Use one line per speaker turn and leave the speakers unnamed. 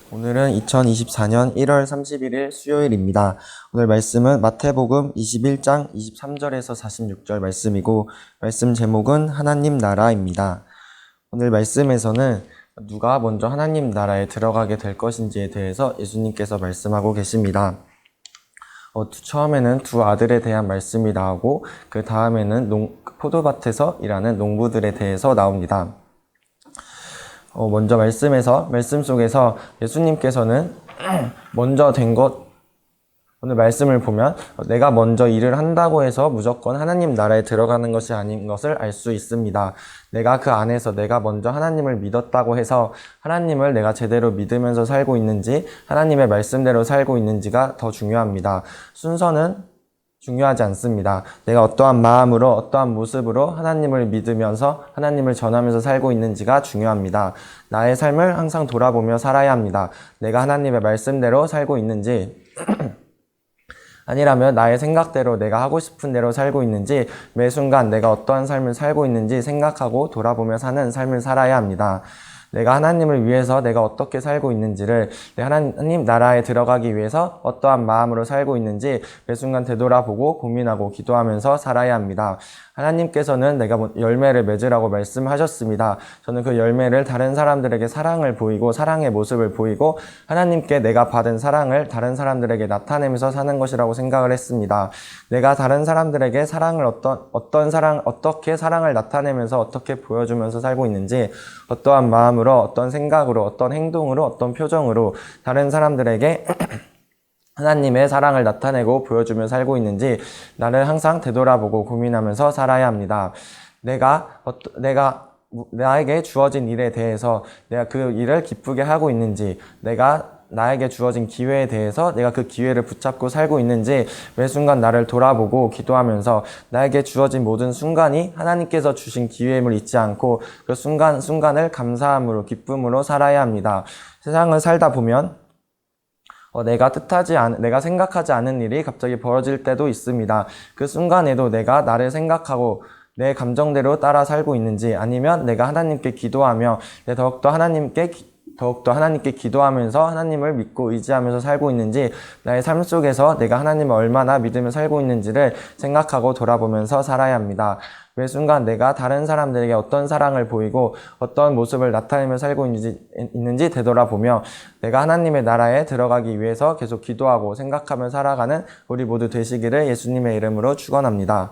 오늘은 2024년 1월 31일 수요일입니다. 오늘 말씀은 마태복음 21장 23절에서 46절 말씀이고, 말씀 제목은 하나님 나라입니다. 오늘 말씀에서는 누가 먼저 하나님 나라에 들어가게 될 것인지에 대해서 예수님께서 말씀하고 계십니다. 처음에는 두 아들에 대한 말씀이 나오고, 그 다음에는 포도밭에서 일하는 농부들에 대해서 나옵니다. 먼저 말씀 속에서 예수님께서는 먼저 된 것, 오늘 말씀을 보면 내가 먼저 일을 한다고 해서 무조건 하나님 나라에 들어가는 것이 아닌 것을 알 수 있습니다. 내가 그 안에서 내가 먼저 하나님을 믿었다고 해서 하나님을 내가 제대로 믿으면서 살고 있는지, 하나님의 말씀대로 살고 있는지가 더 중요합니다. 순서는 중요하지 않습니다. 내가 어떠한 마음으로, 어떠한 모습으로 하나님을 믿으면서 하나님을 전하면서 살고 있는지가 중요합니다. 나의 삶을 항상 돌아보며 살아야 합니다. 내가 하나님의 말씀대로 살고 있는지, 아니라면 나의 생각대로 내가 하고 싶은 대로 살고 있는지, 매 순간 내가 어떠한 삶을 살고 있는지 생각하고 돌아보며 사는 삶을 살아야 합니다. 내가 하나님을 위해서 내가 어떻게 살고 있는지를, 하나님 나라에 들어가기 위해서 어떠한 마음으로 살고 있는지 매 순간 되돌아보고 고민하고 기도하면서 살아야 합니다. 하나님께서는 내가 열매를 맺으라고 말씀하셨습니다. 저는 그 열매를 다른 사람들에게 사랑을 보이고 사랑의 모습을 보이고 하나님께 내가 받은 사랑을 다른 사람들에게 나타내면서 사는 것이라고 생각을 했습니다. 내가 다른 사람들에게 사랑을 어떻게 사랑을 나타내면서 어떻게 보여주면서 살고 있는지, 어떠한 마음으로, 어떤 생각으로, 어떤 행동으로, 어떤 표정으로 다른 사람들에게 하나님의 사랑을 나타내고 보여주며 살고 있는지 나를 항상 되돌아보고 고민하면서 살아야 합니다. 나에게 주어진 일에 대해서 내가 그 일을 기쁘게 하고 있는지, 나에게 주어진 기회에 대해서 내가 그 기회를 붙잡고 살고 있는지 매 순간 나를 돌아보고 기도하면서 나에게 주어진 모든 순간이 하나님께서 주신 기회임을 잊지 않고 그 순간을 감사함으로, 기쁨으로 살아야 합니다. 세상을 살다 보면 내가 생각하지 않은 일이 갑자기 벌어질 때도 있습니다. 그 순간에도 내가 나를 생각하고 내 감정대로 따라 살고 있는지, 아니면 내가 하나님께 기도하며 더욱더 하나님께 기도하면서 하나님을 믿고 의지하면서 살고 있는지, 나의 삶 속에서 내가 하나님을 얼마나 믿으며 살고 있는지를 생각하고 돌아보면서 살아야 합니다. 매 순간 내가 다른 사람들에게 어떤 사랑을 보이고 어떤 모습을 나타내며 살고 있는지 되돌아보며 내가 하나님의 나라에 들어가기 위해서 계속 기도하고 생각하며 살아가는 우리 모두 되시기를 예수님의 이름으로 축원합니다.